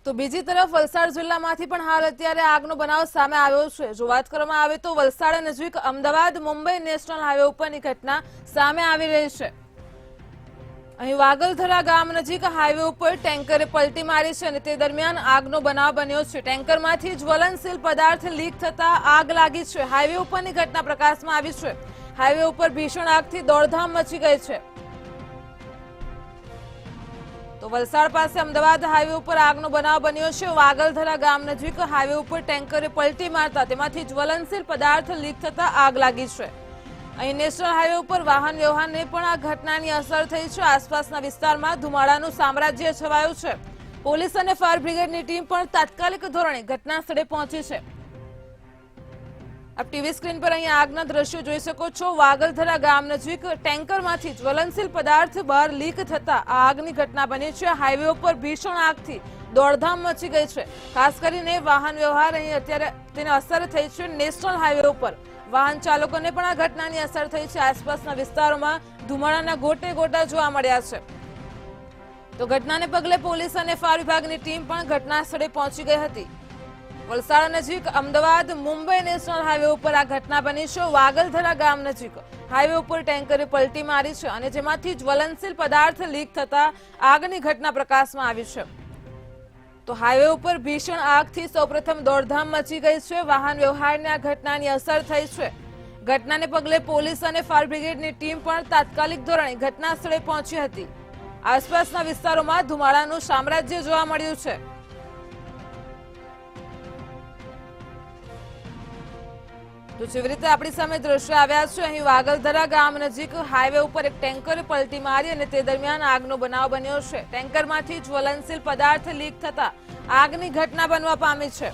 તો બીજી તરફ વલસાડ જિલ્લામાંથી પણ હાલ અત્યારે આગનો બનાવ સામે આવ્યો છે। જો વાત કરવામાં આવે તો વલસાડ નજીક અમદાવાદ મુંબઈ નેશનલ હાઈવે ઉપરની ઘટના સામે આવી રહી છે। અહીં વાગલધરા ગામ નજીક હાઈવે ઉપર ટેન્કરે પલટી મારી છે અને તે દરમિયાન આગનો બનાવ બન્યો છે। ટેન્કરમાંથી જ્વલનશીલ પદાર્થ લીક થતા આગ લાગી છે। હાઈવે ઉપરની ઘટના પ્રકાશમાં આવી છે। હાઈવે ઉપર ભીષણ આગથી દોડધામ મચી ગઈ છે। તો વલસાડ પાસે અમદાવાદ હાઈવે ઉપર આગનો બનાવ બન્યો છે। વાગલધરા ગામ નજીક હાઈવે ઉપર ટેન્કરે પલટી મારતા તેમાંથી જ્વલનશીલ પદાર્થ લીક થતા આગ લાગી છે। અહીં નેશનલ હાઈવે ઉપર વાહન વ્યવહારને પણ આ ઘટનાની અસર થઈ છે। આસપાસના વિસ્તારમાં ધુમાડાનું સામ્રાજ્ય છવાયું છે। પોલીસ અને ફાયર બ્રિગેડની ટીમ પણ તાત્કાલિક ધોરણે ઘટના સ્થળે પહોંચી છે। આપ ટીવી સ્ક્રીન પર અહીં આગના દ્રશ્યો જોઈ શકો છો। વાગલધરા ગામ નજીક ટેન્કરમાંથી જ્વલનશીલ પદાર્થ બહાર લીક થતા આગની ઘટના બની છે। હાઈવે ઉપર ભીષણ આગથી દોડધામ મચી ગઈ છે। ખાસ કરીને વાહન વ્યવહાર અહીં અત્યારે તેને અસર થઈ છે। નેશનલ હાઈવે ઉપર વાહન ચાલકોને પણ આ ઘટનાની અસર થઈ છે। આસપાસના વિસ્તારોમાં ધુમાડાના ગોટે ગોટા જોવા મળ્યા છે। તો ઘટનાને પગલે પોલીસ અને ફાયર વિભાગની ટીમ પણ ઘટના સ્થળે પહોંચી ગઈ હતી। વલસાડ નજીક અમદાવાદ મુંબઈ નેશનલ હાઈવે ઉપર આ ઘટના બની છે। વાગલધરા ગામ નજીક હાઈવે ઉપર ટેન્કરે પલટી મારી છે અને જેમાંથી જ્વલનશીલ પદાર્થ લીક થતા આગની ઘટના પ્રકાશમાં આવી છે। તો હાઈવે ઉપર ભીષણ આગથી સૌપ્રથમ દોડધામ મચી ગઈ છે। વાહન વ્યવહારને આ ઘટનાની અસર થઈ છે। ઘટનાને પગલે પોલીસ અને ફાયર બ્રિગેડની ટીમ પણ તાત્કાલિક ધોરણે ઘટના સ્થળે પહોંચી હતી। આસપાસના વિસ્તારોમાં ધુમાડાનું સામ્રાજ્ય જોવા મળ્યું છે। તો જેવી રીતે આપણી સામે દ્રશ્ય આવ્યા છે, અહીં વાગલધરા ગામ નજીક હાઈવે ઉપર એક ટેન્કરે પલટી મારી અને તે દરમિયાન આગનો બનાવ બન્યો છે। ટેન્કરમાંથી જ્વલનશીલ પદાર્થ લીક થતા આગની ઘટના બનવા પામી છે।